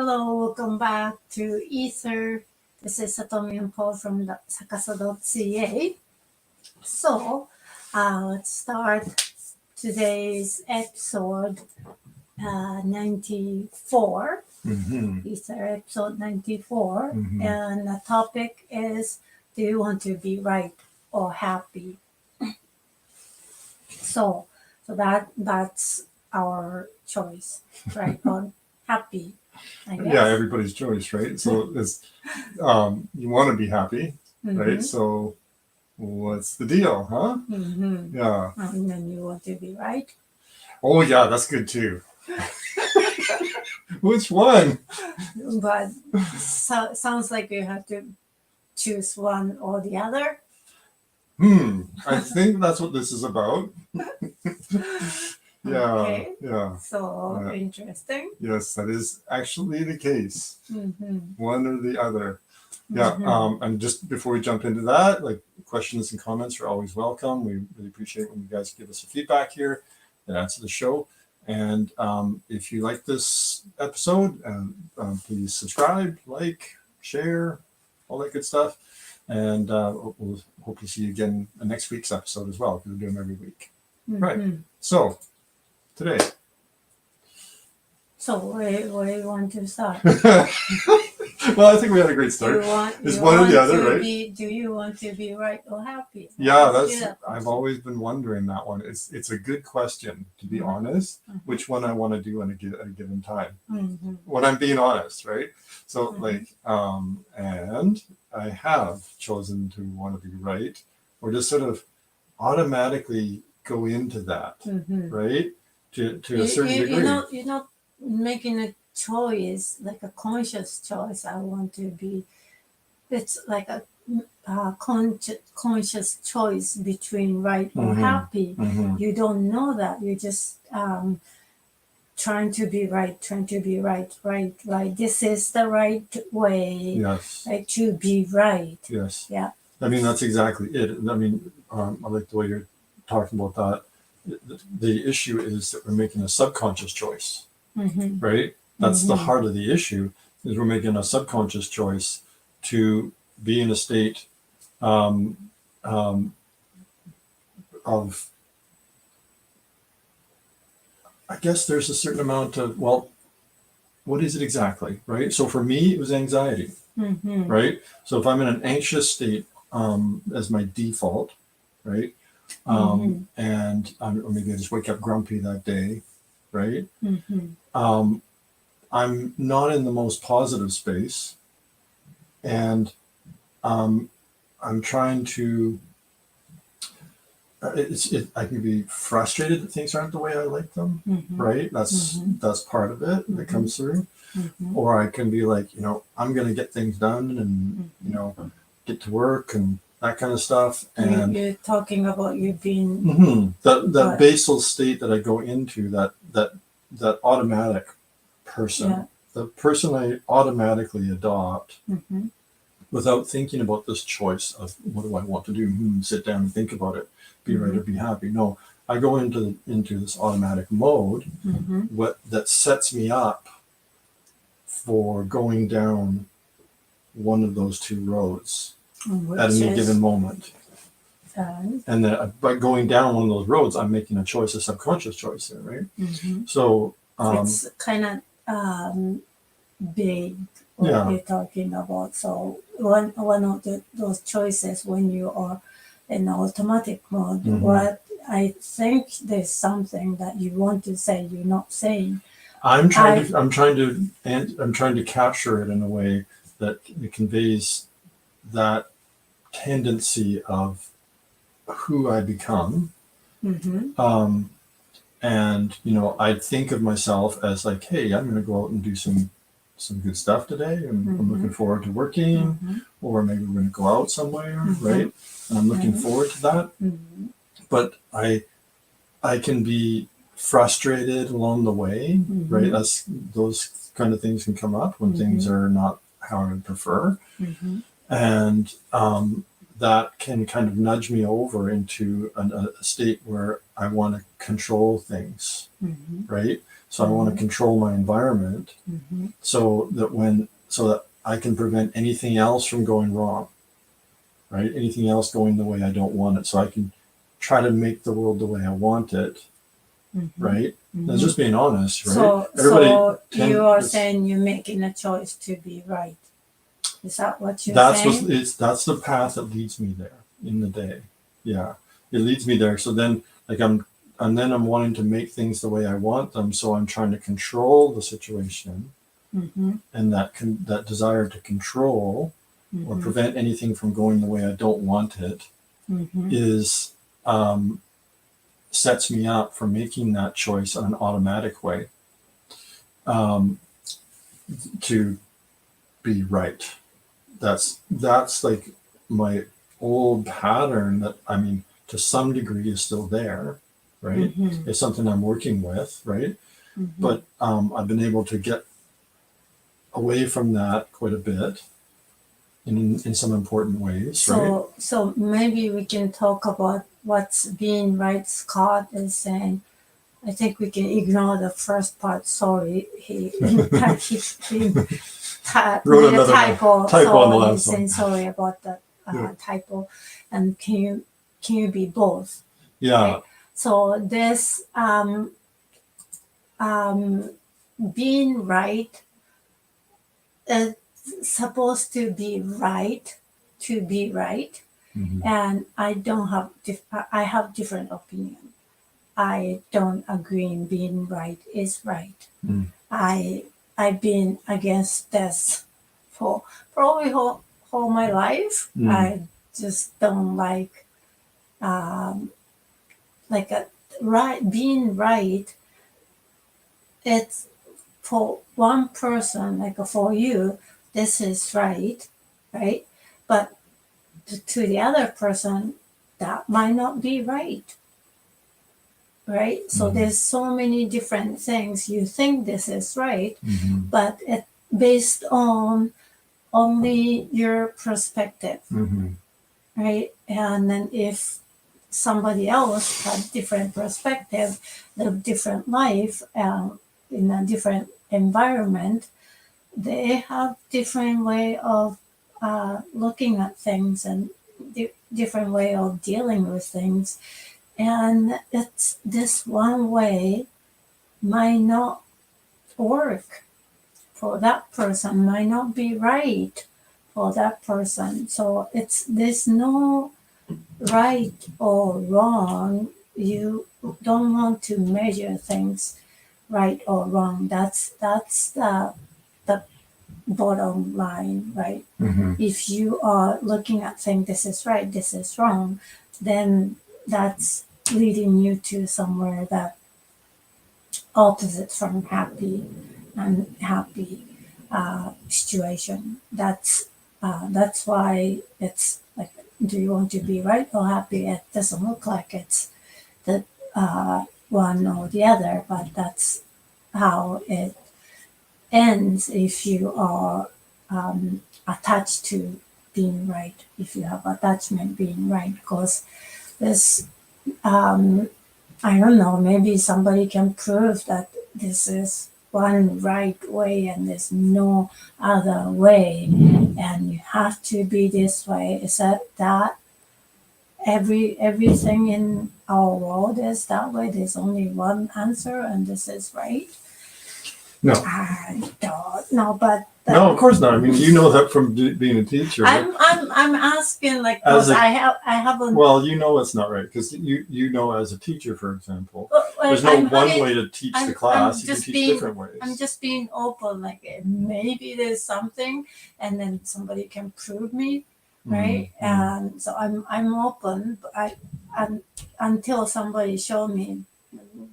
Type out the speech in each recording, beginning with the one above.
Hello, welcome back to Ether. This is Satomi and Paul from the Sakasa.ca. So, let's start today's episode 94. Ether episode 94. And the topic is, do you want to be right or happy? So that's our choice, right? Or happy. Yeah, everybody's choice, right? So it's you want to be happy, right? So what's the deal, huh? Yeah. And then you want to be right. Oh yeah, that's good too. Which one? But sounds like you have to choose one or the other. I think that's what this is about. Yeah. Okay. Yeah. So interesting. Yes, that is actually the case. One or the other. Yeah. And just before we jump into that, like, questions and comments are always welcome. We really appreciate when you guys give us a feedback here that adds to the show. And if you like this episode, please subscribe, like, share, all that good stuff. And we'll hopefully see you again in next week's episode as well, because we do them every week. Right. So today. So where do you want to start? Well, I think we had a great start. It's one or the other, right? Do you want to be right or happy? Yeah, I've always been wondering that one. It's a good question, to be honest, which one I want to do at a given time. When I'm being honest, right? So and I have chosen to want to be right, or just sort of automatically go into that, right? To a certain degree. You're not making a choice, like a conscious choice. I want to be. It's like a conscious choice between right or happy. You don't know that. You're just trying to be right. Right. This is the right way. Yes. Right, to be right. Yes. Yeah. I mean, that's exactly it. I mean, I like the way you're talking about that. The issue is that we're making a subconscious choice, right? That's the heart of the issue, is we're making a subconscious choice to be in a state of, I guess there's a certain amount of, well, what is it exactly, right? So for me, it was anxiety, right? So if I'm in an anxious state as my default, right? And or maybe I just wake up grumpy that day, right? I'm not in the most positive space, and I'm trying to. I can be frustrated that things aren't the way I like them, right? That's part of it that comes through. Or I can be like, I'm going to get things done and get to work and that kind of stuff. And you're talking about you being that basal state that I go into, that automatic person, the person I automatically adopt without thinking about this choice of what do I want to do, sit down and think about it, be right or be happy. No, I go into this automatic mode that sets me up for going down one of those two roads at any given moment. And then by going down one of those roads, I'm making a choice, a subconscious choice there, right? So it's kind of big what you're talking about. So one of those choices when you are in automatic mode, what I think there's something that you want to say you're not saying. I'm trying to capture it in a way that it conveys that tendency of who I become. And I think of myself as like, hey, I'm going to go out and do some good stuff today, and I'm looking forward to working, or maybe we're going to go out somewhere, right? And I'm looking forward to that. But I can be frustrated along the way, right? Those kind of things can come up when things are not how I would prefer. And that can kind of nudge me over into a state where I want to control things, right? So I want to control my environment so that I can prevent anything else from going wrong, right? Anything else going the way I don't want it. So I can try to make the world the way I want it, right? That's just being honest, right? So you are saying you're making a choice to be right. Is that what you're saying? That's the path that leads me there in the day. Yeah, it leads me there. So then, I'm wanting to make things the way I want them. So I'm trying to control the situation, and that desire to control or prevent anything from going the way I don't want it is sets me up for making that choice in an automatic way to be right. That's like my old pattern that, I mean, to some degree is still there, right? It's something I'm working with, right? But I've been able to get away from that quite a bit in some important ways, right? So maybe we can talk about what's being right. Scott is saying, I think we can ignore the first part. Sorry, he Wrote made a another typo. on the So last he's saying sorry about the typo. And can you be both? Yeah. Right? So this being right is supposed to be right, and I don't have I have different opinion. I don't agree in being right is right. I've been against this for probably whole my life. I just don't like being right. It's for one person, like for you, this is right, but to the other person, that might not be right. So there's so many different things you think this is right, but it's based on only your perspective, right? And then if somebody else had different perspective, live different life, in a different environment, they have different way of looking at things and different way of dealing with things. And it's this one way might not work for that person, might not be right for that person. So there's no right or wrong. You don't want to measure things right or wrong. That's the bottom line, right? If you are looking at saying this is right, this is wrong, then that's leading you to somewhere that opposite from happy and happy situation. That's why it's like, do you want to be right or happy? It doesn't look like it's the one or the other, but that's how it ends if you are attached to being right, if you have attachment being right, because this I don't know, maybe somebody can prove that this is one right way and there's no other way and you have to be this way. Is that everything in our world is that way? There's only one answer and this is right? No. I don't know, but no, of course not. I mean, you know that from being a teacher. I'm asking, like, because I haven't. Well, you know it's not right because you know as a teacher, for example, there's no one way to teach the class. You can teach different ways. I'm just being open. Like maybe there's something, and then somebody can prove me, right? And so I'm open, but until somebody show me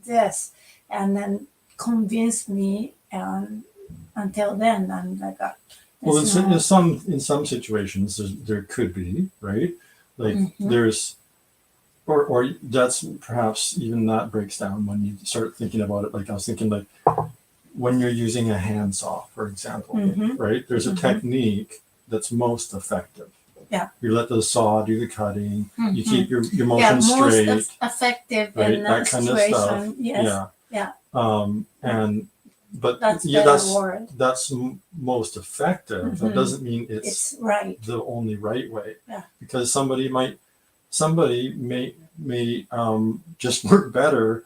this, and then convince me, and until then I'm like, well, in some situations there could be, right, like there's or that's perhaps even that breaks down when you start thinking about it. Like I was thinking, like when you're using a handsaw, for example, right, there's a technique that's most effective, Yeah. You let the saw do the cutting. You Mhm. keep your Yeah, motion most straight, effective right? in That that kind of stuff. situation. Yes. Yeah. Yeah. And but That's yeah, better word. that's most effective. That Mhm. doesn't mean it's It's right. the only right way. Yeah. Because somebody may just work better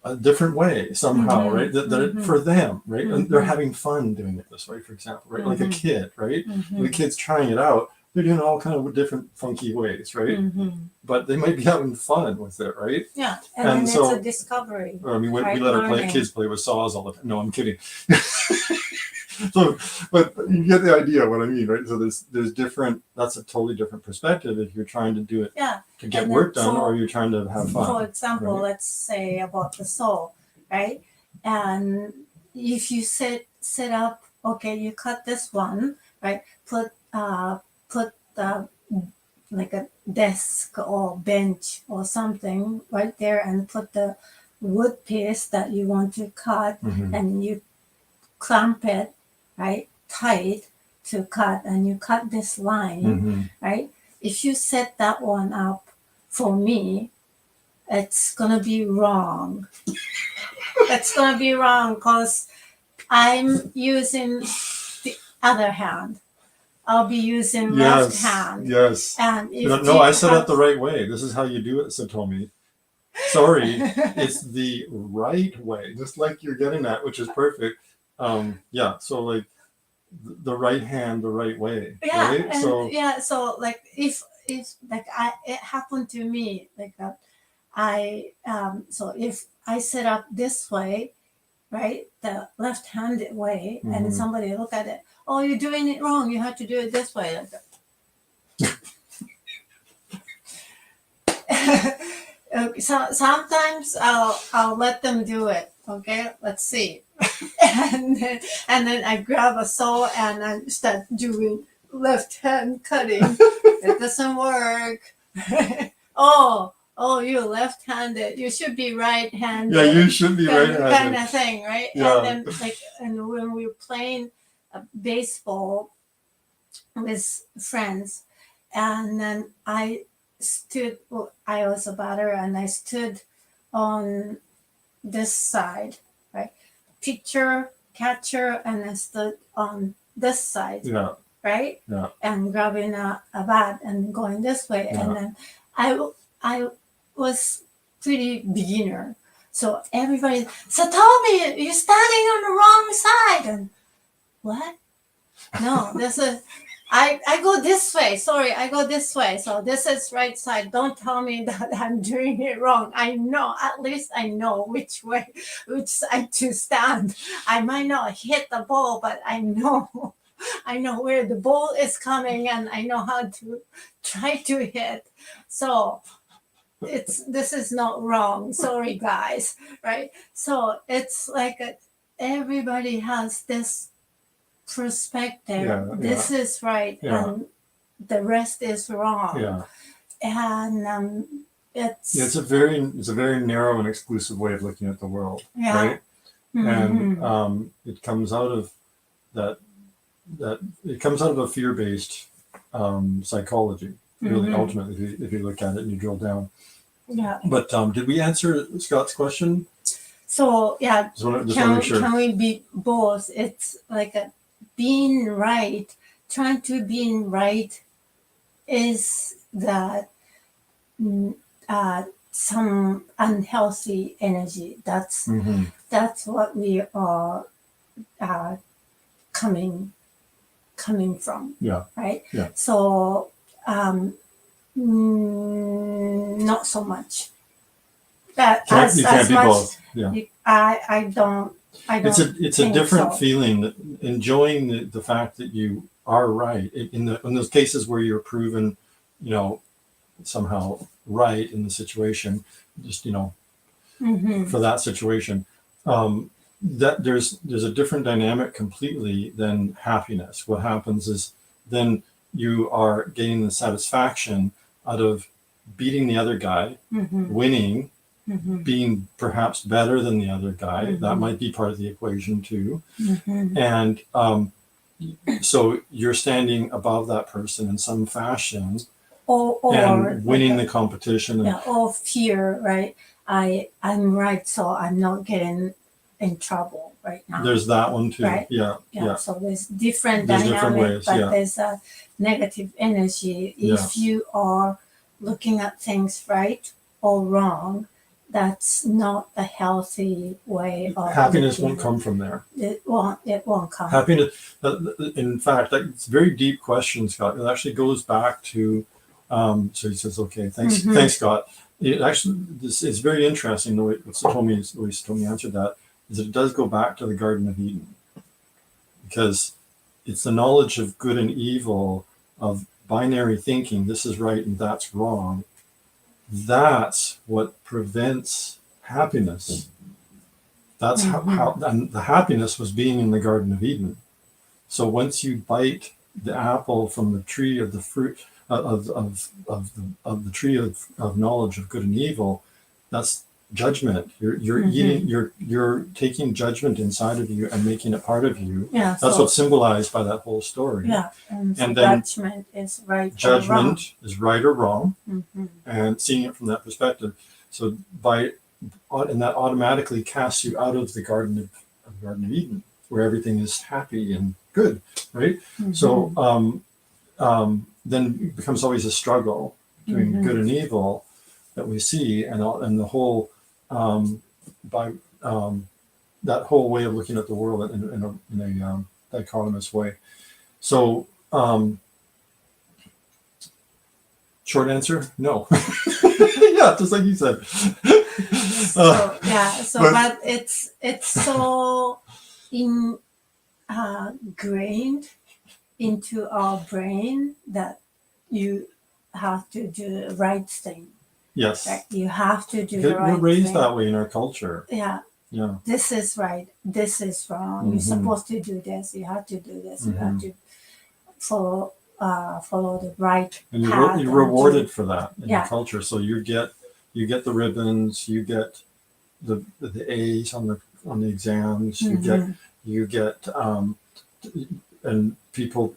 a different way somehow, Mhm. right? That Mhm. for them, right? And they're Mhm. having fun doing it this way, for example, right? Like a Mhm. kid, right? Mhm. The kid's trying it out. They're doing all kind of different funky ways, right? Mhm. But they might be having fun with it, right? Yeah, And and then so- it's a discovery. I mean, we Right, let our learning. kids play with saws all the time. No, I'm kidding. So, but you get the idea of what I mean, right? So there's different. That's a totally different perspective if you're trying to do it Yeah. to get And work then done, for- or you're trying to have fun. For example, right? let's say about the soul, right? And if you set up, okay, you cut this one, right? Put like a desk or bench or something right there, and put the wood piece that you want to cut, Mhm. and you clamp it right tight to cut, and you cut this line, Mhm. right? If you set that one up for me, it's gonna be wrong. It's gonna be wrong because I'm using the other hand. I'll be using left Yes. hand. Yes. And if No, you I said it cut- the right way. This is how you do it, Satomi. Sorry, it's the right way, just like you're getting at, which is perfect. Yeah, so like the right hand, the right way, yeah, right? and So yeah, so like if like it happened to me like that. So if I set up this way, right, the left-handed way, and Mhm. somebody look at it, oh, you're doing it wrong. You have to do it this way. Like that. So sometimes I'll let them do it. Okay, let's see. and then I grab a saw and I start doing left hand cutting. It doesn't work. Oh, you're left-handed. You should be right-handed. yeah, you should be kind right-handed. of thing, right? Yeah. And then and when we were playing baseball with friends, and then I was a batter, and I stood on this side, right? Pitcher, catcher, and I stood on this side, Yeah. right? Yeah. And grabbing a bat and going this way. Yeah. And then I was pretty beginner. So everybody, Satomi, you're standing on the wrong side. And what? No, this is, I go this way. Sorry, I go this way. So this is right side. Don't tell me that I'm doing it wrong. I know, at least I know which side to stand. I might not hit the ball, but I know. I know where the ball is coming, and I know how to try to hit. So this is not wrong. Sorry, guys. Right? So it's like everybody has this perspective. Yeah, This is right, Yeah. and the rest is wrong. Yeah. And It's a very narrow and exclusive way of looking at the world, yeah. right? Mhm. And it comes out of that it comes out of a fear-based psychology. Really, Mhm. ultimately, if you look at it and you drill down. Yeah. But did we answer Scott's question? So yeah, Just want to make sure. can we be both? It's like being right. Trying to being right is that some unhealthy energy. Mhm. That's what we are coming from. Yeah. Right. Yeah. So not so much. That You can't be much. both. Yeah. I don't. It's a think different so. feeling, enjoying the fact that you are right in those cases where you're proven, somehow right in the situation, just Mhm. for that situation. That there's a different dynamic completely than happiness. What happens is then you are gaining the satisfaction out of beating the other guy, Mhm. winning, Mhm. being perhaps better than the other guy. That Mhm. might be part of the equation too. Mhm. And so you're standing above that person in some fashion or and winning like the competition. And, yeah, or fear, right? I'm right, so I'm not getting in trouble right now. there's that one too. Right. Yeah. So there's different There's dynamic, different ways, but yeah. there's a negative energy. If you are looking at things right or wrong, that's not a healthy way of Happiness looking won't come from there. It won't come. Happiness, in fact, it's a very deep question, Scott. It actually goes back to, so he says, okay, thanks, thanks, Scott. It actually, this is very interesting. The way Louise Tomi answered that is that it does go back to the Garden of Eden, because it's the knowledge of good and evil, of binary thinking. This is right and that's wrong. That's what prevents happiness. That's how and the happiness was being in the Garden of Eden. So once you bite the apple from the tree of the fruit of the tree of knowledge of good and evil, that's judgment. You're eating. You're taking judgment inside of you and making it part of you. Yeah, that's what's symbolized by that whole story. Yeah, and then judgment is right. Judgment is right or wrong, Mm-hmm. and seeing it from that perspective. So and that automatically casts you out of the Garden of Eden, where everything is happy and good, right? Mm-hmm. So then it becomes always a struggle between good and evil that we see, and the whole that whole way of looking at the world in a dichotomous way. So short answer, no. Yeah, just like you said. But it's so ingrained into our brain that you have to do the right thing. Yes. Right? You have to do the right thing. We're raised that way in our culture. Yeah. Yeah. This is right. This is wrong. You're supposed to do this. You have to do this. You have to follow the right path. And you're rewarded for that in the culture. So you get the ribbons. You get the A's on the exams. You get and people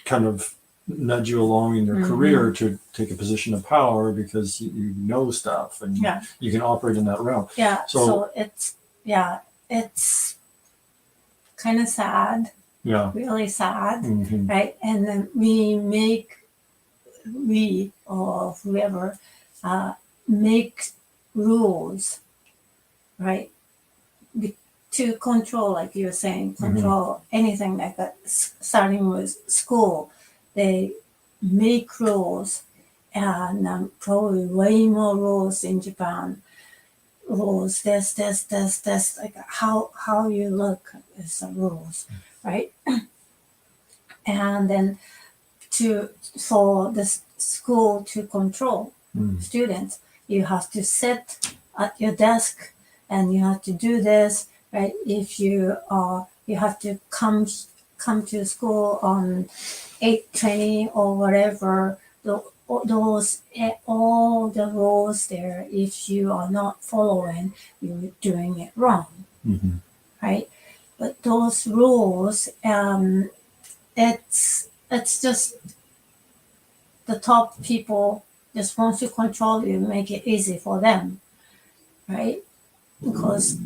kind of nudge you along in your career to take a position of power because you know stuff and you can operate in that realm. Yeah. So it's kind of sad. Yeah. Really sad, right? And then we or whoever make rules, right? To control, like you're saying, control anything like that. Starting with school, they make rules, and probably way more rules in Japan. Rules, this, like how you look is the rules, right? And then for the school to control students, you have to sit at your desk and you have to do this, right? If you have to come to school on 8:20 or whatever. Those all the rules there. If you are not following, you're doing it wrong, right? But those rules, it's just the top people just want to control you, make it easy for them, right? Because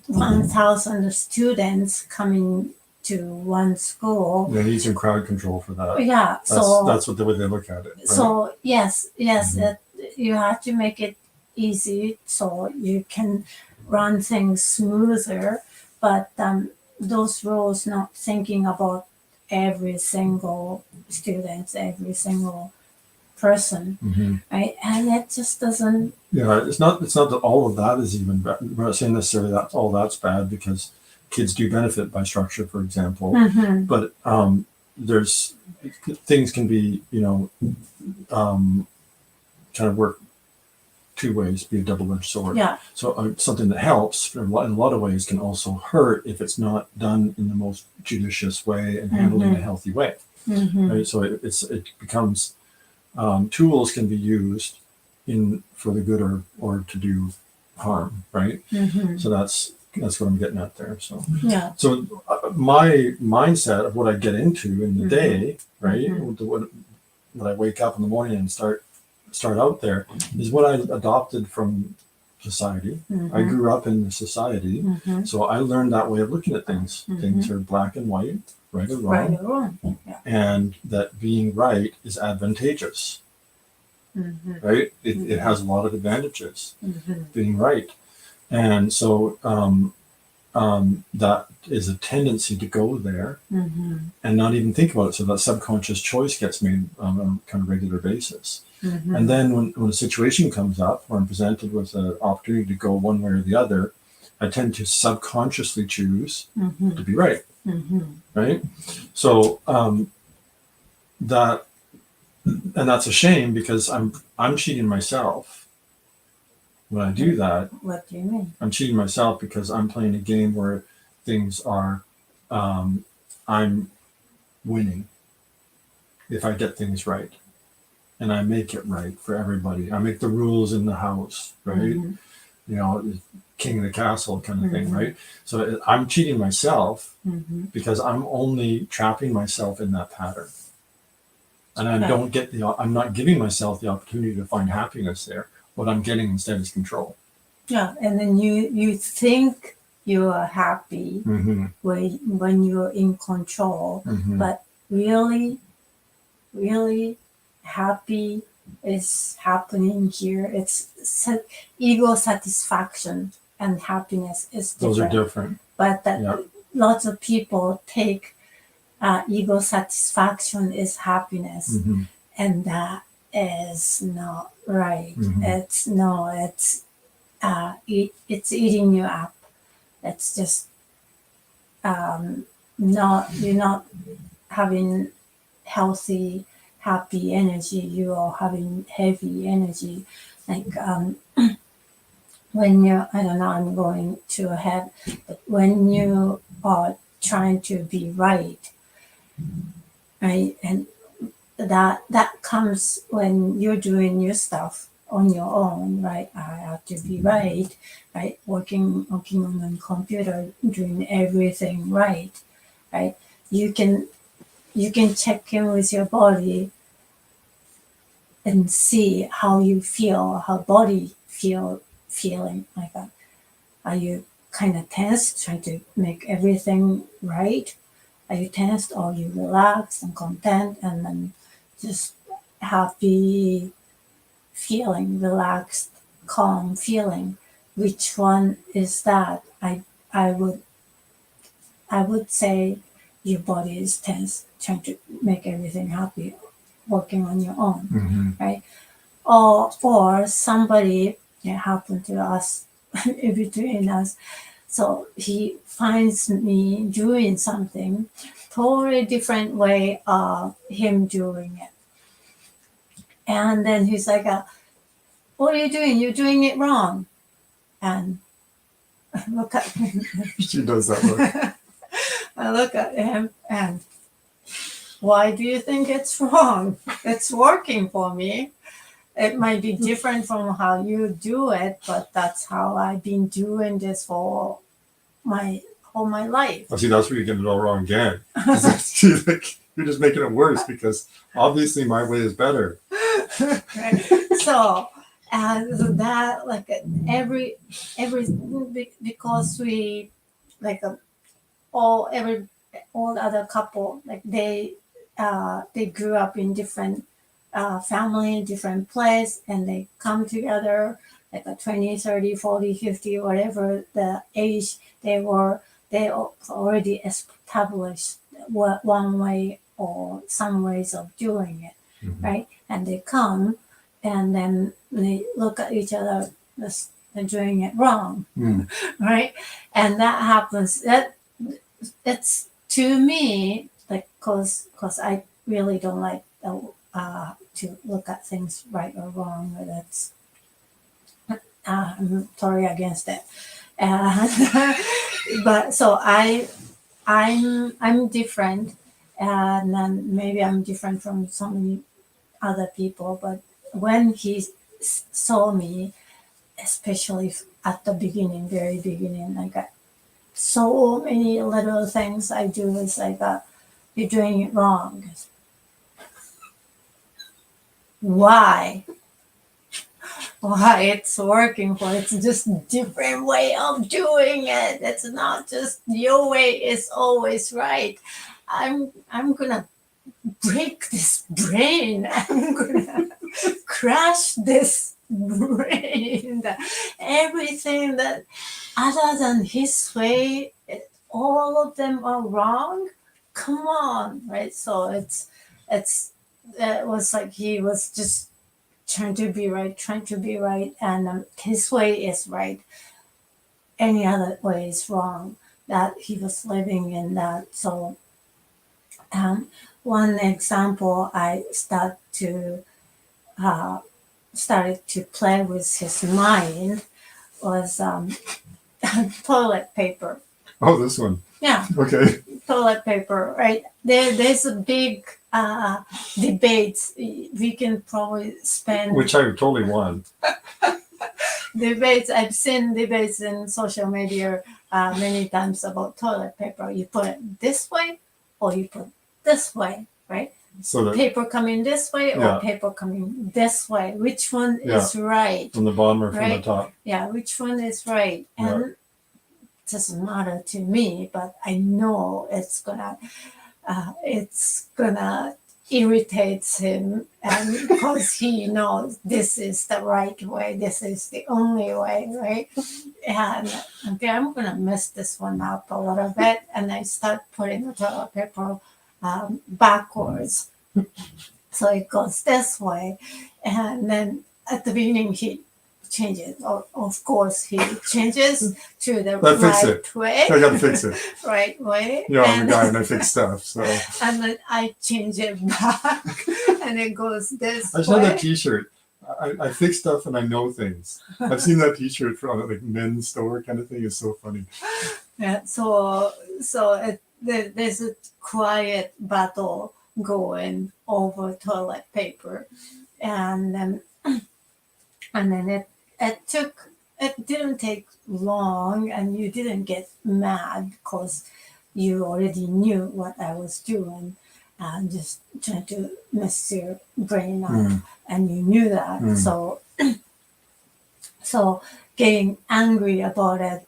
1,000 students coming to one school. They need some crowd control for that. Yeah, that's what the way they look at it. Right? So yes, you have to make it easy so you can run things smoother. But those rules, not thinking about every single student, every single person, right? And it just doesn't. Yeah, it's not that all of that is even bad. We're not saying necessarily that all that's bad, because kids do benefit by structure, for example. But there's things can be, kind of work two ways, be a double-edged sword. Yeah. So something that helps in a lot of ways can also hurt if it's not done in the most judicious way and handled in a healthy way. Right? So it becomes tools can be used for the good or to do harm, right? So that's That's what I'm getting at there. So, Yeah. so my mindset of what I get into in the day, right? When I wake up in the morning and start out there, is what I adopted from society. I grew up in society, so I learned that way of looking at things. Things are black and white, right or wrong, Right or wrong. Yeah. and that being right is advantageous. Right? It has a lot of advantages, being right. And so that is a tendency to go there and not even think about it. So that subconscious choice gets made on a kind of regular basis. And then when a situation comes up where I'm presented with an opportunity to go one way or the other, I tend to subconsciously choose to be right. Right? So that's a shame, because I'm cheating myself when I do that. What do you mean? I'm cheating myself because I'm playing a game where things are, I'm winning if I get things right, and I make it right for everybody. I make the rules in the house, right? You know, king of the castle kind of thing, right? So I'm cheating myself because I'm only trapping myself in that pattern, and I don't get I'm not giving myself the opportunity to find happiness there. What I'm getting instead is control. Yeah, and then you think you are happy when you're in control, but really happy is happening here. It's ego satisfaction and happiness is different. Those are different. But that lots of people take ego satisfaction is happiness, and that is not right. It's eating you up. It's just you're not having healthy, happy energy. You are having heavy energy. Like when I don't know, I'm going too ahead, but when you are trying to be right, and that comes when you're doing your stuff on your own, right? I have to be right, working on the computer, doing everything right? You can check in with your body and see how you feel, how body feeling like that. Are you kind of tense, trying to make everything right? Are you tensed, or are you relaxed and content, and then just happy feeling, relaxed, calm feeling? Which one is that? I would say your body is tense, trying to make everything happy, working on your own, right? Or somebody, it happened to us, between us. So he finds me doing something totally different way of him doing it. And then he's like, what are you doing? You're doing it wrong. And I look at him. She does that look. I look at him and, why do you think it's wrong? It's working for me. It might be different from how you do it, but that's how I've been doing this for all my life. Oh, see, that's where you get it all wrong again. You're just making it worse, because obviously my way is better. Right? So that, like, every because we, like, all other couple, like they grew up in different family, different place, and they come together like a 20, 30, 40, 50, whatever the age they were. They already established one way or some ways of doing it, right? And they come, and then they look at each other, they're doing it wrong, right? And that happens. It's, to me, like, cause I really don't like to look at things right or wrong. That's I'm totally against it. But so I'm different, and then maybe I'm different from so many other people. But when he saw me, especially at the beginning, very beginning, like so many little things I do is like, you're doing it wrong. Why? Why it's working for? It's just different way of doing it. It's not just your way is always right. I'm gonna break this brain. I'm gonna crash this brain. Everything that other than his way, all of them are wrong. Come on, right? So it was like he was just trying to be right, and his way is right. Any other way is wrong. That he was living in that. So, one example, I started to play with his mind was toilet paper. Oh, this one. Yeah, Okay. toilet paper, right? There's a big debate. We can probably spend Which I totally won. debates. I've seen debates in social media many times about toilet paper. You put it this way or you put it this way, right? So that Paper coming this way or Yeah. paper coming this way. Which one Yeah. is right? from the bottom or from Right. the top. Yeah, which one is right? Yeah. And it doesn't matter to me, but I know it's gonna irritate him, and because he knows this is the right way, this is the only way, right? And okay, I'm gonna mess this one up a little bit, and I start putting the toilet paper backwards, so it goes this way, and then at the beginning he changes. Of course, he changes to the I fix right way, I gotta fix it. right way. Yeah, I'm and, the guy and I fix stuff. So I and then I change it back, and it goes this just had that way. T-shirt. I fix stuff and I know things. I've seen that T-shirt from like men's store kind of thing. It's so funny. Yeah, so there's a quiet battle going over toilet paper, and then it didn't take long, and you didn't get mad because you already knew what I was doing, and just trying to mess your brain up, Mm. and you knew that. Mm. So getting angry about it,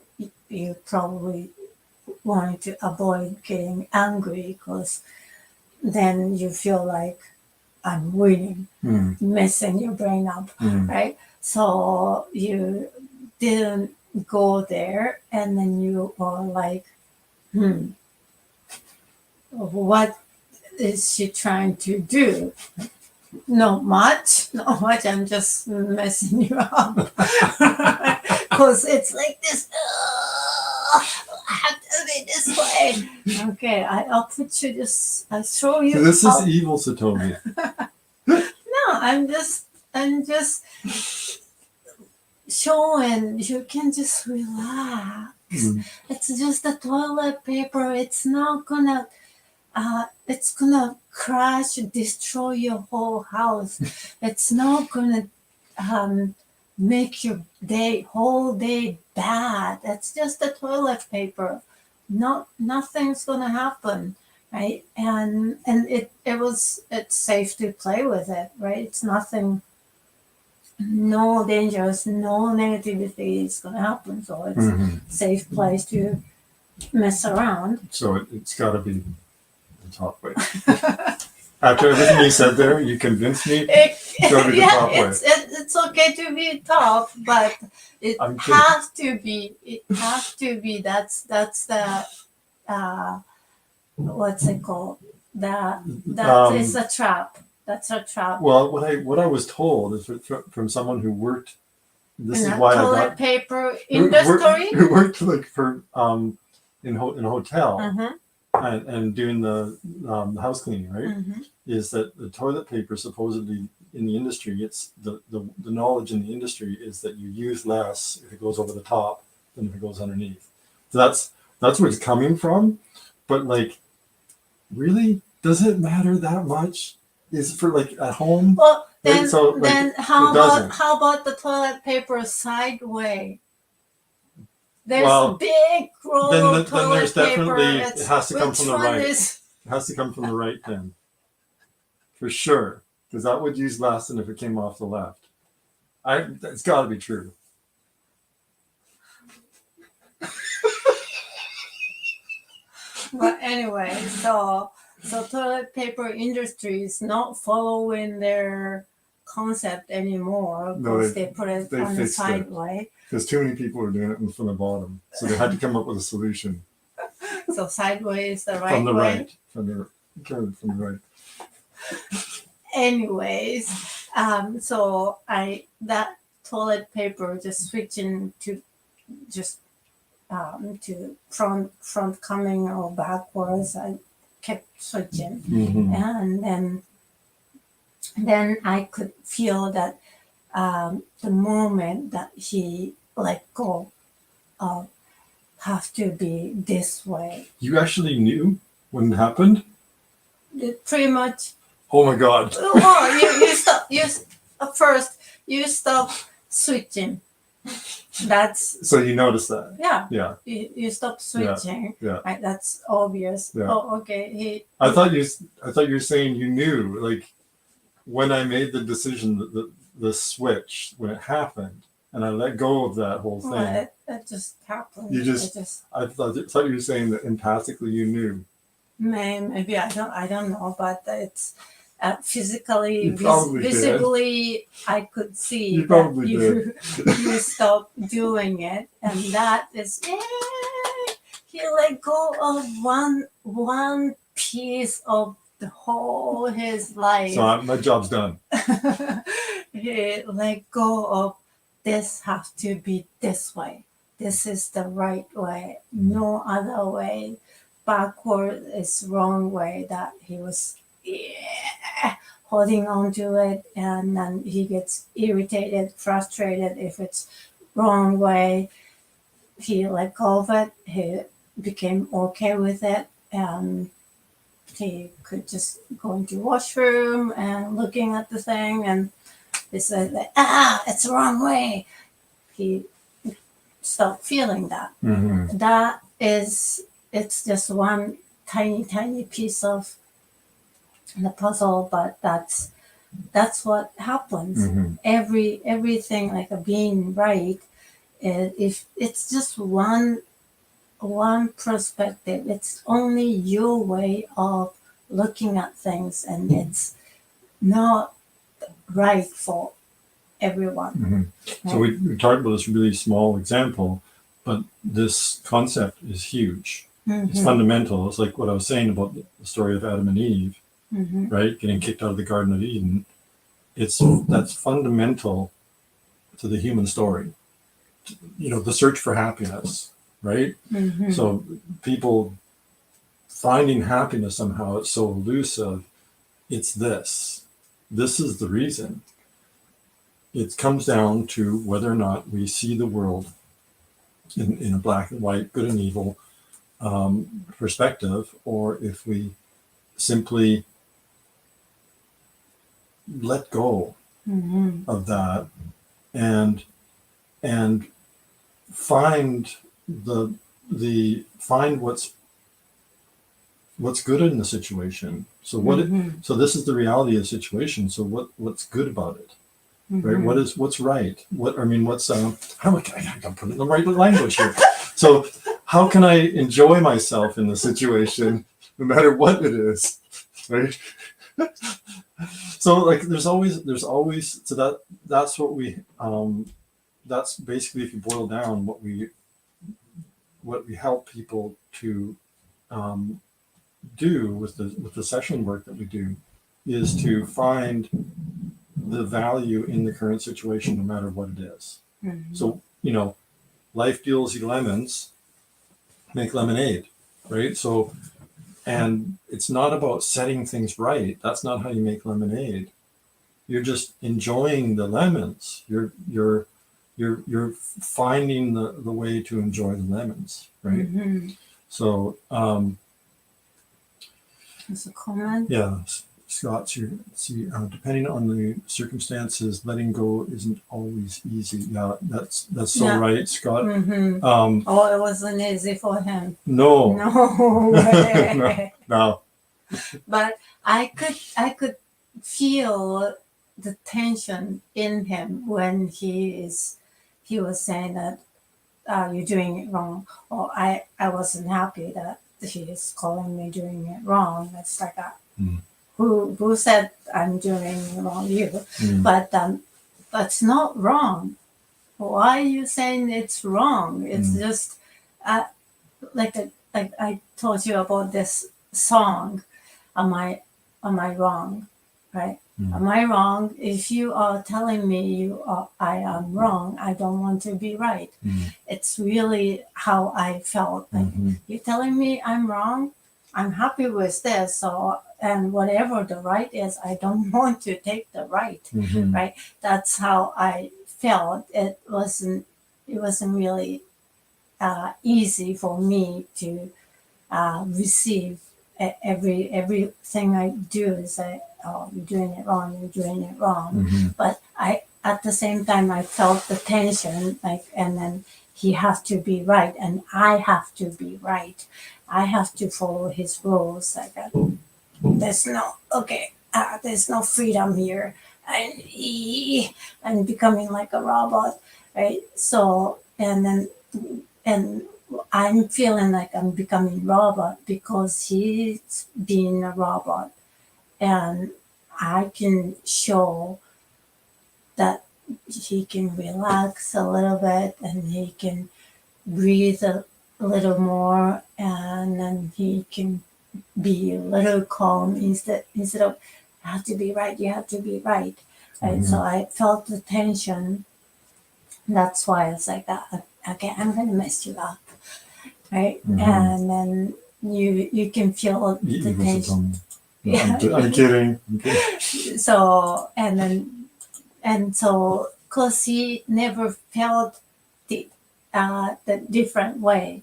you probably wanted to avoid getting angry, because then you feel like I'm winning, Mm. messing your brain up, Mm. right? So you didn't go there, and then you were like, what is she trying to do? Not much. I'm just messing you up. Because it's like this. I have to be this way. Okay, I'll put you this. I throw you. So this out. is evil, Satomi. No, I'm just showing you can just relax. Mm. It's just the toilet paper. It's not gonna crash, destroy your whole house. It's not gonna make your whole day bad. It's just the toilet paper. Nothing's gonna happen, right? And it's safe to play with it, right? It's nothing, no dangerous, no negativity is gonna happen. So it's Mhm. safe place to mess around. So it's got to be the top way. After everything you said there, you convinced me. Go to the top way. It's okay to be top, but it I'm kidding. has to be. It has to be. That's the what's it called? That is a trap. That's a trap. Well, what I was told is from someone who worked. This In is a why I toilet got paper who industry. worked like for in a hotel Mhm, and doing the house cleaning, right? mhm. Is that the toilet paper supposedly in the industry? It's the knowledge in the industry is that you use less if it goes over the top than if it goes underneath. So that's where it's coming from. But like, really, does it matter that much? Is for like at home? Well, Right, then, so, like, then it doesn't. how about the toilet paper sideways? There's Well, big roll then of then toilet there's paper. definitely It's, it has to come which from the one right. is? It has to come from the right then, for sure, because that would use less than if it came off the left. It's got to be true. But anyway, so toilet paper industry is not following their concept anymore No, because they put it they on the fixed it. sideway. Because too many people were doing it from the bottom, so they had to come up with a solution So sideways is the right from the way. right, from the right. Anyways, so that toilet paper just switching to just to front coming or backwards. I kept switching, Mm-hmm. and then I could feel that the moment that he let go of have to be this way. You actually knew when it happened? It pretty much. Oh my God! Oh, you stop. First you stop switching. That's So you noticed that? yeah. Yeah. You stop switching. Yeah. Right, that's obvious. Yeah. Oh, okay. I thought you were saying you knew, like when I made the decision, the switch when it happened, and I let go of that whole thing. Well, it just happened. I thought you were saying that empathically you knew. Maybe I don't know, but it's physically, You probably visibly, I could see You that probably you stopped doing it, and that is he let go of one piece of the whole his life. So my job's done. He let go of this has to be this way. This is the right way. No other way. Backward is wrong way. That he was holding on to it, and then he gets irritated, frustrated if it's wrong way. He let go of it. He became okay with it, and he could just go into washroom and looking at the thing, and he said, it's the wrong way. He stopped feeling that. Mm-hmm. That is, it's just one tiny piece of the puzzle, but that's what happens. Mm-hmm. Everything like a being right, if it's just one perspective, it's only your way of looking at things, and it's not right for everyone. Mm-hmm. So we talked about this really small example, but this concept is huge. Mm-hmm. It's fundamental. It's like what I was saying about the story of Adam and Eve, Mm-hmm. right? Getting kicked out of the Garden of Eden. That's fundamental to the human story. The search for happiness, right? Mm-hmm. So people finding happiness somehow, it's so elusive. It's this. This is the reason. It comes down to whether or not we see the world in a black and white, good and evil perspective, or if we simply let go Mm-hmm. of that and find find what's good in the situation. So so this is the reality of the situation. So what's good about it? Mm-hmm. Right? What's right? What's how I can put it in the right language here. So how can I enjoy myself in the situation no matter what it is? Right? So like there's always so that's what we that's basically, if you boil down what we help people to do with the session work that we do, is to find the value in the current situation no matter what it is. Mm-hmm. So life deals you lemons, make lemonade, right? So, and it's not about setting things right. That's not how you make lemonade. You're just enjoying the lemons. You're finding the way to enjoy the lemons, right? Mm-hmm. So There's a comment. yeah. Scott, depending on the circumstances, letting go isn't always easy. Yeah, that's so Yeah. right, Scott. Mm-hmm. It wasn't easy for him. No, No way. no. But I could feel the tension in him when he was saying that you're doing it wrong, or I wasn't happy that he is calling me doing it wrong. It's like who said I'm doing it wrong? You, but that's not wrong. Why are you saying it's wrong? It's just like I told you about this song. Am I wrong? Right? Am I wrong? If you are telling me I am wrong, I don't want to be right. It's really how I felt. Like you're telling me I'm wrong. I'm happy with this. So and whatever the right is, I don't want to take the right. Right? That's how I felt. It wasn't really easy for me to receive everything I do is say, oh, you're doing it wrong, you're doing it wrong. But at the same time, I felt the tension, like, and then he has to be right, and I have to be right. I have to follow his rules. Like, there's no freedom here, and I'm becoming like a robot, right? So, and I'm feeling like I'm becoming robot because he's being a robot, and I can show that he can relax a little bit and he can breathe a little more, and then he can be a little calm instead of you have to be right, you have to be right. Right. So I felt the tension. That's why I was like, okay, I'm gonna mess you up. Right, and then you can feel the tension. I'm kidding. So because he never felt the different way,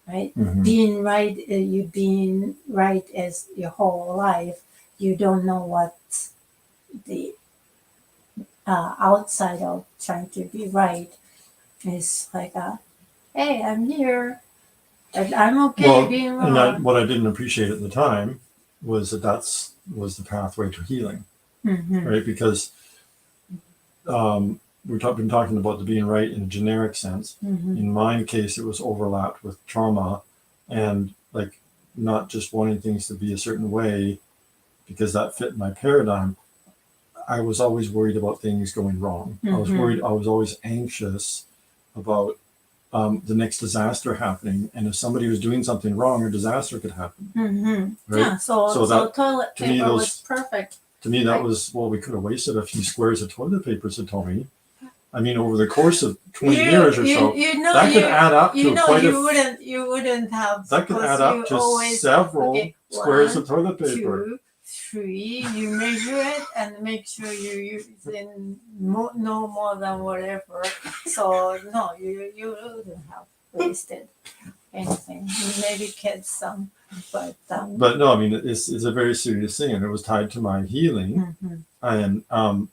right? Being right, you being right as your whole life. You don't know what the outside of trying to be right is like. Hey, I'm here. I'm okay being wrong. And what I didn't appreciate at the time was that was the pathway to healing, right? Because we've been talking about the being right in a generic sense. In my case, it was overlapped with trauma, and like not just wanting things to be a certain way because that fit my paradigm. I was always worried about things going wrong. I was worried. I was always anxious about the next disaster happening, and if somebody was doing something wrong, a disaster could happen. Right? Yeah, so that, toilet paper was perfect. To me, that was, well, we could have wasted a few squares of toilet paper, said Tommy. I mean, over the course of 20 years or so, that could add up to you wouldn't have. That could add up to several squares of toilet paper. 2, 3, you measure it and make sure you're using no more than whatever. So no, you wouldn't have wasted anything. Maybe kids some, but no, I mean it's a very serious thing, and it was tied to my healing, and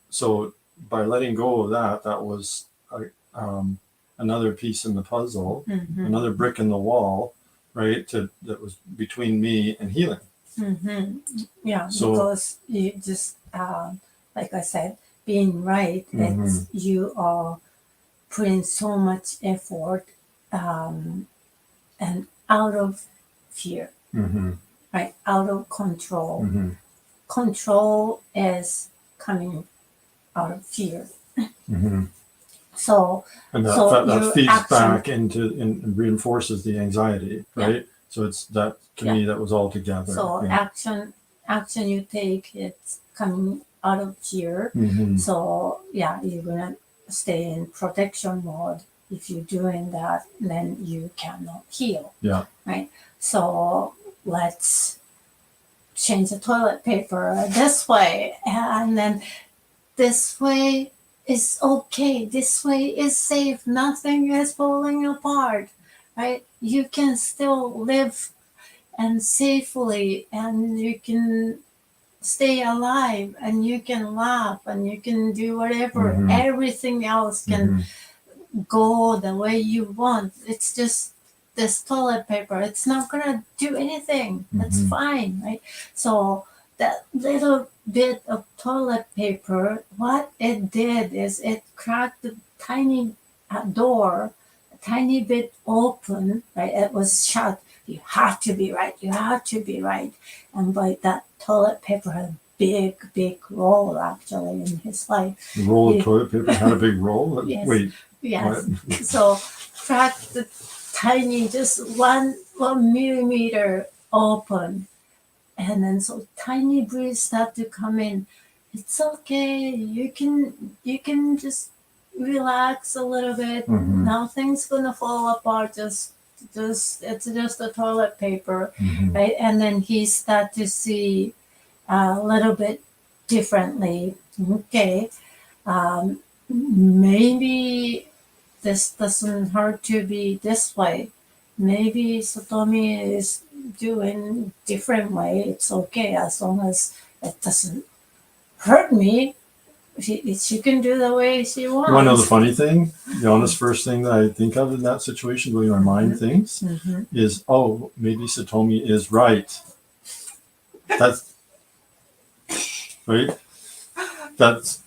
so by letting go of that was another piece in the puzzle, another brick in the wall, right? That was between me and healing. Yeah, because you just like I said, being right, it's you are putting so much effort and out of fear, right? Out of control. Control is coming out of fear. So and that feeds back into and reinforces the anxiety, right? Yeah. So it's that to me that was all together. So action you take, it's coming out of fear. So yeah, you're gonna stay in protection mode. If you're doing that, then you cannot heal. Yeah. Right. So let's change the toilet paper this way, and then this way is okay. This way is safe. Nothing is falling apart. Right? You can still live and safely, and you can stay alive and you can laugh and you can do whatever. Mhm. Everything else can Mhm. go the way you want. It's just this toilet paper. It's not gonna do anything. That's Mhm. fine, right? So that little bit of toilet paper, what it did is it cracked the tiny door, a tiny bit open, right? It was shut. You have to be right. You have to be right. And by that toilet paper had a big role actually in his life. The roll of He- toilet paper had a big roll. Yes. Wait, Yes. what? So crack the tiny, just one millimeter open, and then so tiny breeze start to come in. It's okay. You can just relax a little bit. Mhm. Nothing's gonna fall apart. Just it's just a toilet paper, Mhm. right? And then he start to see a little bit differently. Okay, maybe this doesn't hurt to be this way. Maybe Satomi is doing different way. It's okay as long as it doesn't hurt me. She can do the way she wants. You want to know the funny thing? The honest first thing that I think of in that situation, the way my mind thinks, Mhm. is, oh, maybe Satomi is right. That's right. That's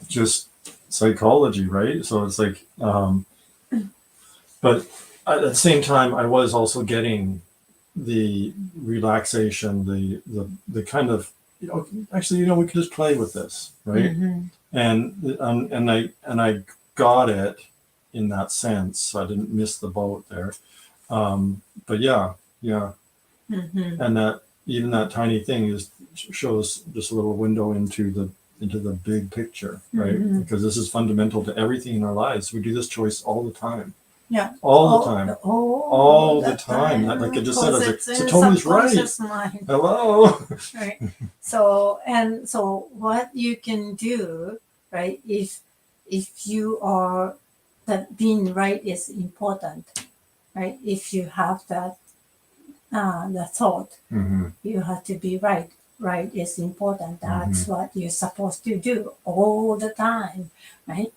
just psychology, right? So it's like, but at the same time, I was also getting the relaxation, the kind of, actually, we could just play with this, right? Mhm. And I got it in that sense. So I didn't miss the boat there. But yeah, Mhm. and that even that tiny thing shows just a little window into the big picture, right? Mhm. Because this is fundamental to everything in our lives. We do this choice all the time, Yeah. all the time, all the time. Like I just said, I was like, Because it's in Satomi's right. subconscious mind. Hello. Right. So what you can do, right? If you are that being right is important, right? If you have that the thought, Hmm. you have to be right. Right is important. That's Mhm. what you're supposed to do all the time, right?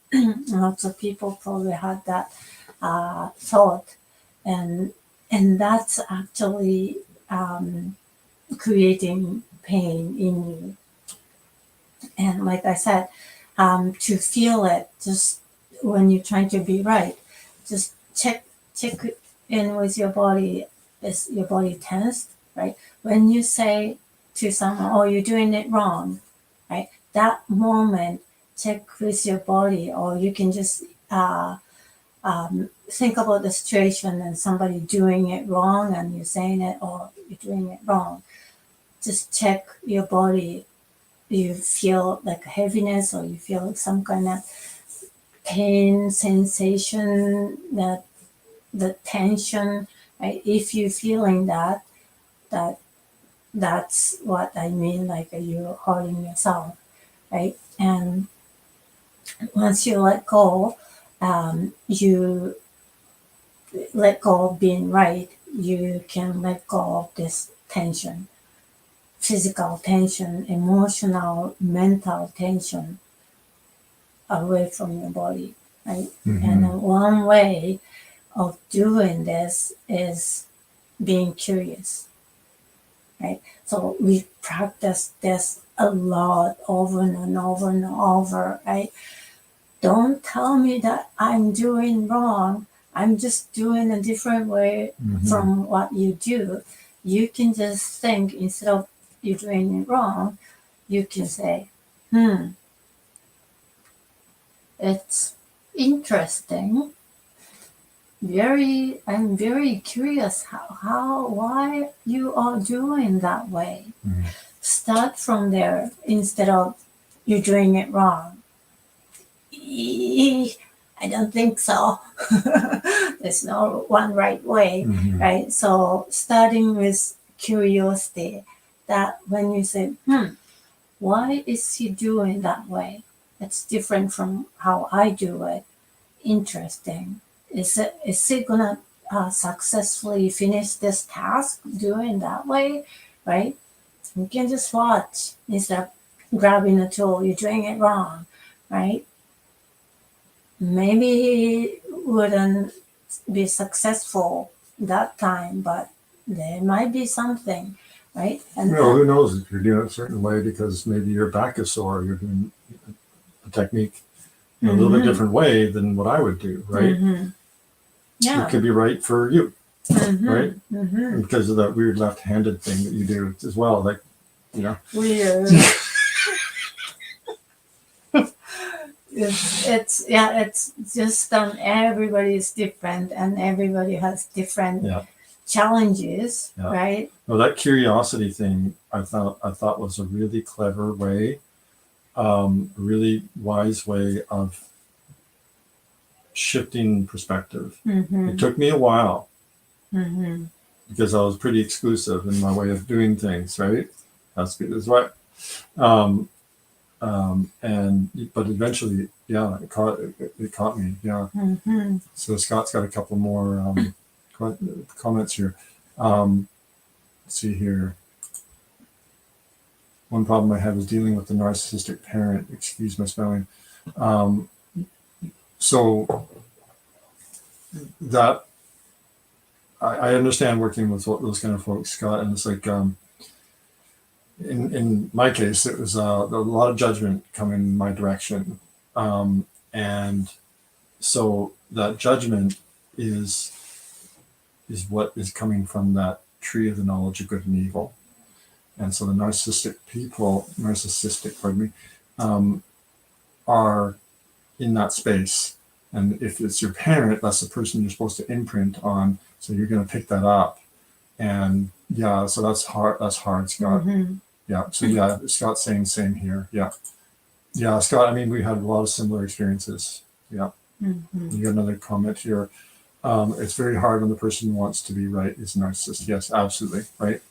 Lots of people probably had that thought, and that's actually creating pain in you. And like I said, to feel it, just when you're trying to be right, just check in with your body. Is your body tensed, right? When you say to someone, "Oh, you're doing it wrong," right? That moment, check with your body, or you can just think about the situation and somebody doing it wrong, and you're saying it, "Oh, you're doing it wrong." Just check your body. You feel like heaviness, or you feel some kind of pain sensation, that the tension, right? If you're feeling that that's what I mean, like you're hurting yourself, right? And once you let go, you let go of being right, you can let go of this tension, physical tension, emotional, mental tension away from your body, right? And Hmm. one way of doing this is being curious, right? So we practice this a lot over and over and over, right? Don't tell me that I'm doing wrong. I'm just doing a different way Hmm. from what you do. You can just think, instead of you doing it wrong, you can say, it's interesting. I'm very curious why you are doing that way. Hmm. Start from there instead of you doing it wrong. I don't think so. There's no one right way, Hmm. right? So starting with curiosity, that when you say, why is he doing that way? It's different from how I do it. Interesting. Is it gonna successfully finish this task doing that way, right? You can just watch instead of grabbing a tool. You're doing it wrong, right? Maybe he wouldn't be successful that time, but there might be something, right? And Who knows if you're doing it a certain way because maybe your back is sore, you're doing a technique in a little bit different way than what I would do, right? Yeah. It could be right for you, right? Mm-hmm. Because of that weird left-handed thing that you do as well, like, you know. Weird. It's just everybody's different and everybody has different challenges, right? Well, that curiosity thing I thought was a really clever way, a really wise way of shifting perspective. It took me a while because I was pretty exclusive in my way of doing things, right? That's good as right. But eventually, it caught me. Yeah. So Scott's got a couple more comments here. Let's see here. One problem I have is dealing with the narcissistic parent. Excuse my spelling. So that I understand working with those kind of folks, Scott, and it's like in my case, it was a lot of judgment coming my direction, and so that judgment is what is coming from that tree of the knowledge of good and evil, and so the narcissistic, pardon me, are in that space. And if it's your parent, that's the person you're supposed to imprint on. So you're going to pick that up. And so that's hard, Scott. Yeah. So Scott's saying same here. Yeah. Yeah, Scott, I mean, we had a lot of similar experiences. Yeah. You got another comment here. It's very hard when the person who wants to be right is a narcissist. Yes, absolutely. Right.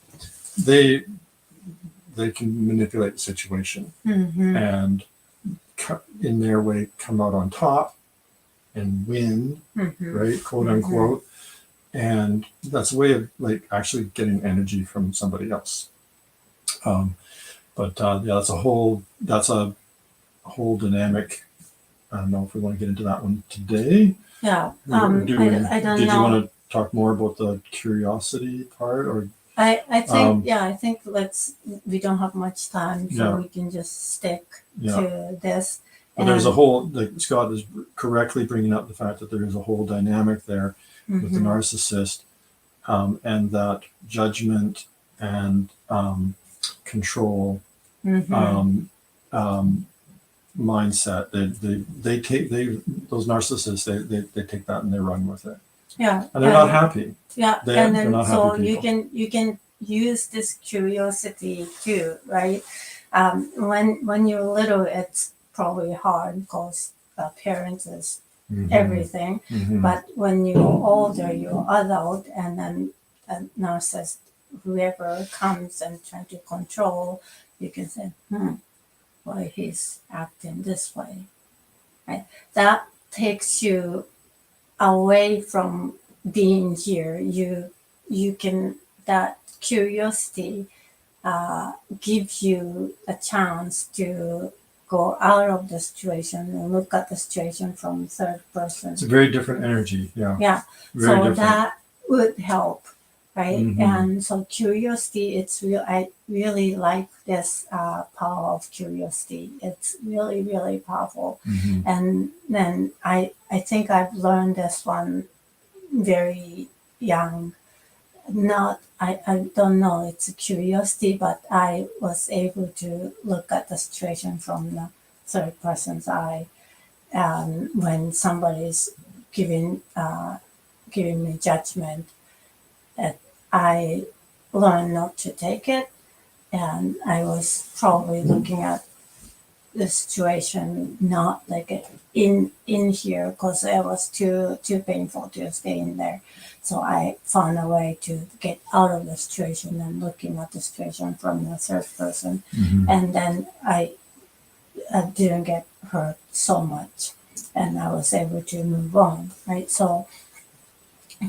They can manipulate the situation and in their way come out on top and win, right, quote unquote, and that's a way of like actually getting energy from somebody else. That's a whole dynamic. I don't know if we want to get into that one today. Yeah. I don't know. Did you want to talk more about the curiosity part, or? I think we don't have much time, so we can just stick to this. But there's a whole, like Scott is correctly bringing up the fact that there is a whole dynamic there with the narcissist, and that judgment and control mindset. They take those narcissists. They take that and they run with it. Yeah, and they're not happy. Yeah, and then so you can use this curiosity too, right? When you're little, it's probably hard because parents is everything. But when you're older, you're adult, and then a narcissist, whoever comes and trying to control, you can say, why he's acting this way, right? That takes you away from being here. You can, that curiosity gives you a chance to go out of the situation and look at the situation from third person. It's a very different energy. Yeah. Very different. That would help, right? And so curiosity, it's real. I really like this power of curiosity. It's really, really powerful. And then I think I've learned this one very young. I don't know, it's a curiosity, but I was able to look at the situation from the third person's eye. When somebody's giving me judgment, I learned not to take it, and I was probably looking at the situation not like in here because it was too painful to stay in there. So I found a way to get out of the situation and looking at the situation from the third person. And then I didn't get hurt so much, and I was able to move on, right? So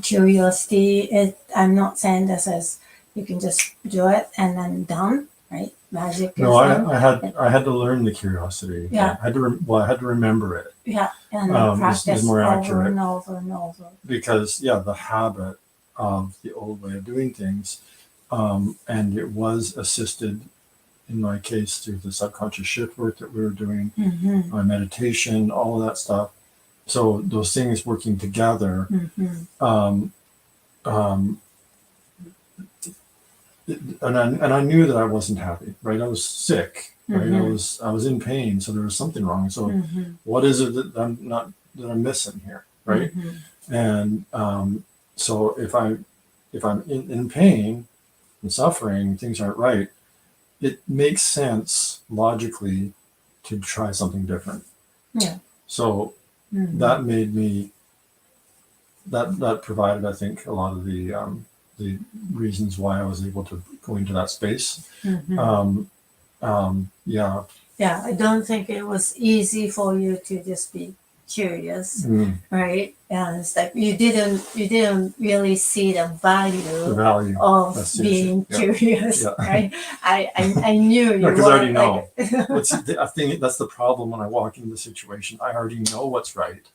curiosity, I'm not saying this as you can just do it and then done, right? Magic No, is one. I had to learn the curiosity. Yeah. I had to I had to remember it. Yeah, and Is practice more over accurate. and over and over. Because the habit of the old way of doing things, and it was assisted in my case through the subconscious shift work that we were doing, Mm-hmm. my meditation, all of that stuff. So those things working together, Mm-hmm. um, and I knew that I wasn't happy, right? I was sick, right? Mm-hmm. I was in pain, so there was something wrong. So Mm-hmm. what is it that I'm missing here, right? Mm-hmm. And so if I'm in pain and suffering, things aren't right. It makes sense logically to try something different. Yeah. So Mm-hmm. that made me that provided, I think, a lot of the reasons why I was able to go into that space. Mm-hmm. Yeah. Yeah, I don't think it was easy for you to just be curious, right? And it's like you didn't really see the value of That's being curious, Yeah. right? I knew you because I already know. like, I think that's the problem when I walk into the situation. I already know what's right.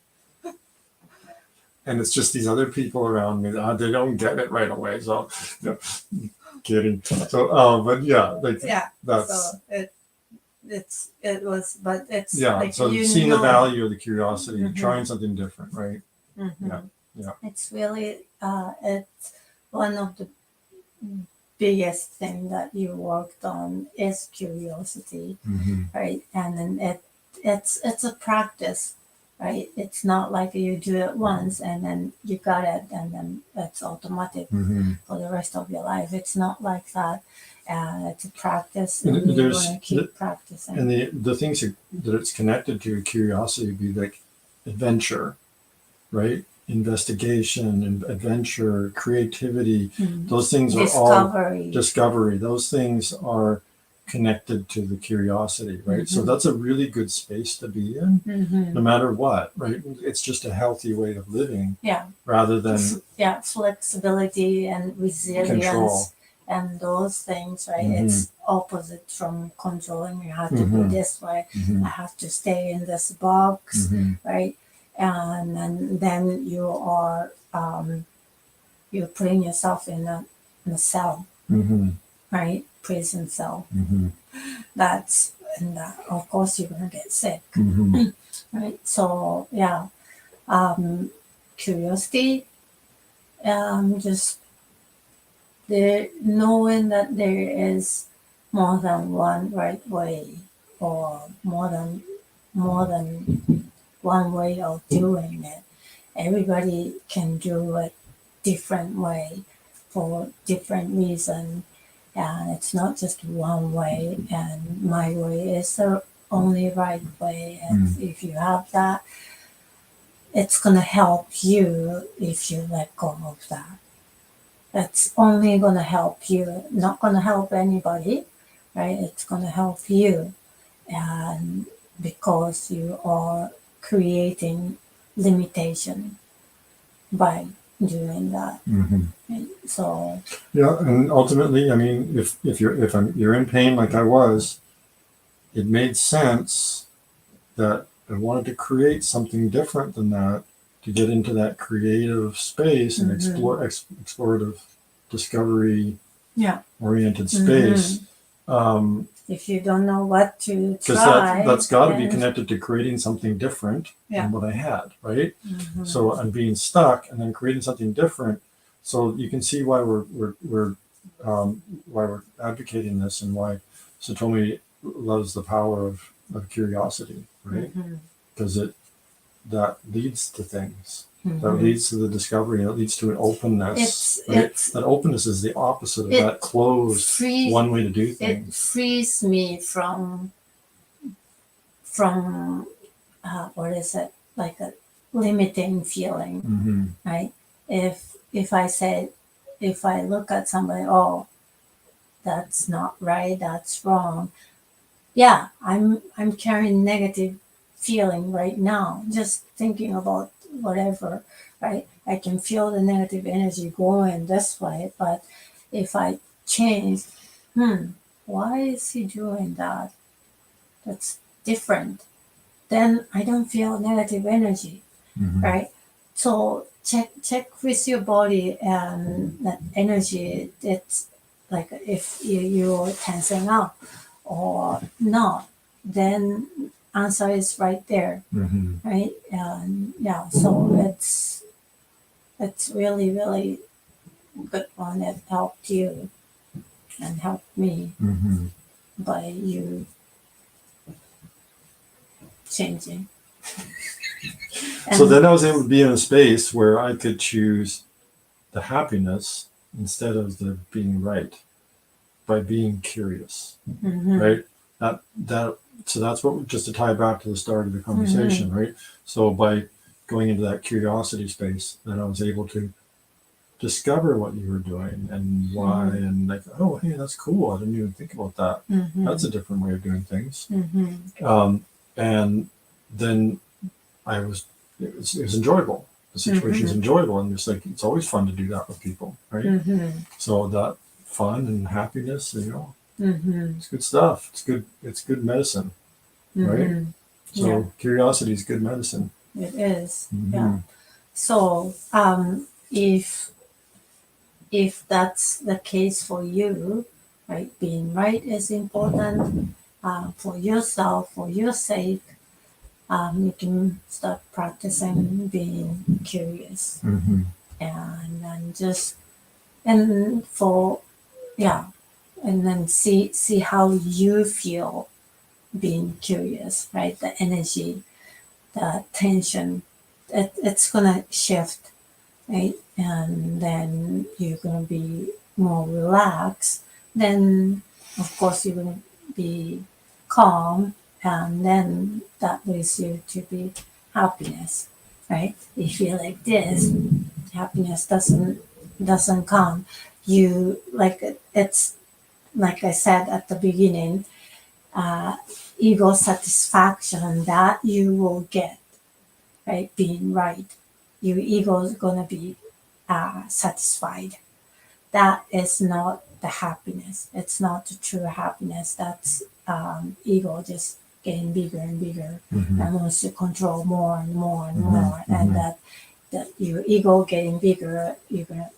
And it's just these other people around me that they don't get it right away. So, kidding. So, but yeah, like yeah. that's So it was, but it's like so seeing the value of the curiosity, trying something different, right? Mm-hmm. Yeah. It's really it's one of the biggest thing that you worked on is curiosity, right? And then it's a practice, right? It's not like you do it once and then you got it and then it's automatic for the rest of your life. It's not like that. It's a practice, and you want to keep practicing. And the things that it's connected to, curiosity, would be like adventure, right? Investigation and adventure, creativity. Those things are all discovery. Those things are connected to the curiosity, right? So that's a really good space to be in, no matter what, right? It's just a healthy way of living, rather than flexibility and resilience. Control. And those things, right? It's opposite from controlling. You have to be this way. I have to stay in this box, right? And then you are you're putting yourself in a cell, right? Prison cell. That's and of course you're gonna get sick, right? So curiosity, just knowing that there is more than one right way, or more than one way of doing it. Everybody can do it different way for different reason, and it's not just one way. And my way is the only right way. And if you have that, it's gonna help you if you let go of that. That's only going to help you, not going to help anybody, right? It's going to help you, and because you are creating limitation by doing that. Right? So and ultimately, I mean, if you're in pain like I was, it made sense that I wanted to create something different than that, to get into that creative space and explorative, discovery oriented space. If you don't know what to try, because that's got to be connected to creating something different than what I had, right? So I'm being stuck and then creating something different. So you can see why we're advocating this, and why Satomi loves the power of curiosity, right? Because that leads to things. That leads to the discovery. That leads to an openness. That openness is the opposite of that closed one way to do things. It frees me from what is it, like a limiting feeling, right? If I look at somebody, oh, that's not right, that's wrong. Yeah, I'm carrying negative feeling right now, just thinking about whatever, right? I can feel the negative energy going this way, but if I change, why is he doing that? That's different. Then I don't feel negative energy, right? So check with your body and that energy. It's like if you're tensing up or not, then answer is right there, right? And yeah, so it's really good one. It helped you and helped me by you changing. So then I was able to be in a space where I could choose the happiness instead of the being right by being curious, right? So that's what, just to tie back to the start of the conversation, right? So by going into that curiosity space, then I was able to discover what you were doing and why, and like, oh, hey, that's cool. I didn't even think about that. That's a different way of doing things. And then it was enjoyable. The situation is enjoyable, and it's always fun to do that with people, right? So that fun and happiness, it's good stuff. It's good medicine, right? So curiosity is good medicine. It is, yeah. So if that's the case for you, right, being right is important for yourself, for your sake. You can start practicing being curious, and then and then see how you feel being curious, right? The energy, the tension, it's gonna shift, right? And then you're gonna be more relaxed. Then, of course, you're gonna be calm, and then that leads you to be happiness, right? If you're like this, happiness doesn't come. You like it's like I said at the beginning, ego satisfaction that you will get, right? Being right, your ego is gonna be satisfied. That is not the happiness. It's not the true happiness. That's ego just getting bigger and bigger and wants to control more and more and more. And that your ego getting bigger, you're gonna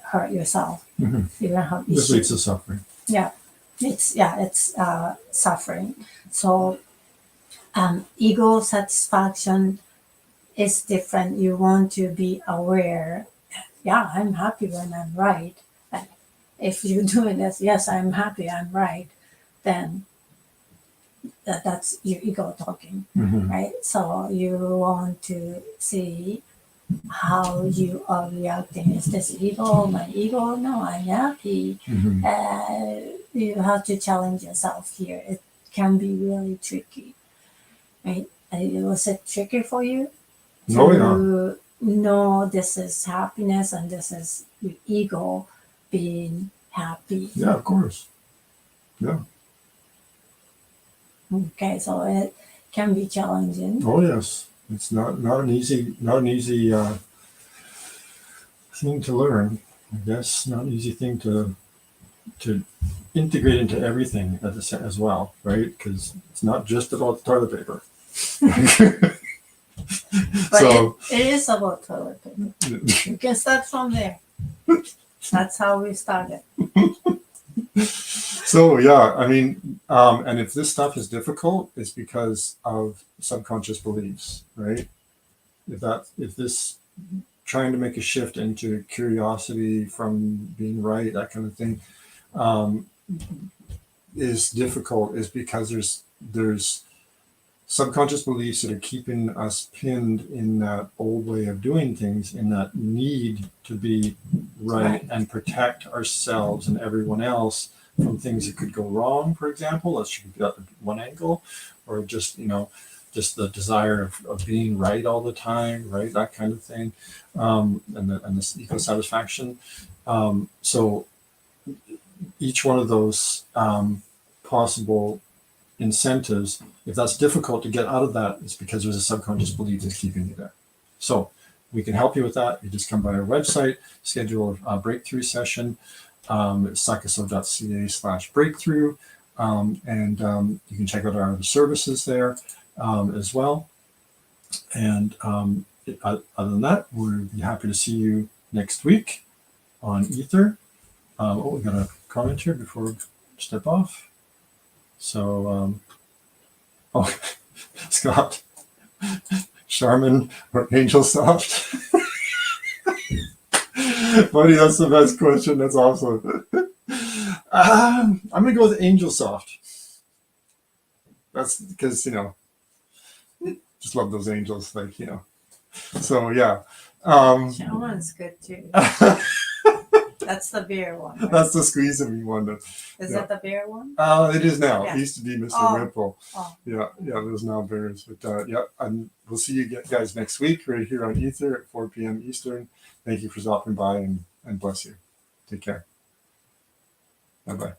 hurt yourself. You're gonna have This issues. leads to suffering. Yeah, it's suffering. So ego satisfaction is different. You want to be aware. Yeah, I'm happy when I'm right. And if you're doing this, yes, I'm happy, I'm right, then that's your ego talking, right? So you want to see how you are reacting. Is this ego? My ego? No, I'm happy. You have to challenge yourself here. It can be really tricky, right? Was it tricky for you to know this is happiness and this is your ego being happy? Yeah, of course. Yeah. Okay, so it can be challenging. Oh yes, it's not an easy thing to learn. I guess not an easy thing to integrate into everything as well, right? Because it's not just about the toilet paper. But So it is about toilet paper. You can start from there. That's how we started. So yeah, I mean, and if this stuff is difficult, it's because of subconscious beliefs, right? If this trying to make a shift into curiosity from being right, that kind of thing, is difficult, is because there's subconscious beliefs that are keeping us pinned in that old way of doing things, in that need to be right and protect ourselves and everyone else from things that could go wrong, for example. That's one angle, or just the desire of being right all the time, right? That kind of thing, and this ego satisfaction. So each one of those possible incentives, if that's difficult to get out of that, it's because there's a subconscious belief that's keeping you there. So we can help you with that. You just come by our website, schedule a breakthrough session. sacaso.ca/breakthrough. And you can check out our other services there as well. And other than that, we'll be happy to see you next week on Ether. We got a comment here before we step off. So, Scott, Charmin or AngelSoft? Buddy, that's the best question. That's awesome. I'm going to go with AngelSoft. That's because, just love those angels. Like, So, yeah. Charmin's good too. That's the beer one. Right? That's the Squeeze of Me one. Is that the beer one? It is now. Yeah. It used to be Mr. Ripple. Oh. Yeah, there's now bears. But and we'll see you guys next week right here on Ether at 4 p.m. Eastern. Thank you for stopping by and bless you. Take care. Bye-bye.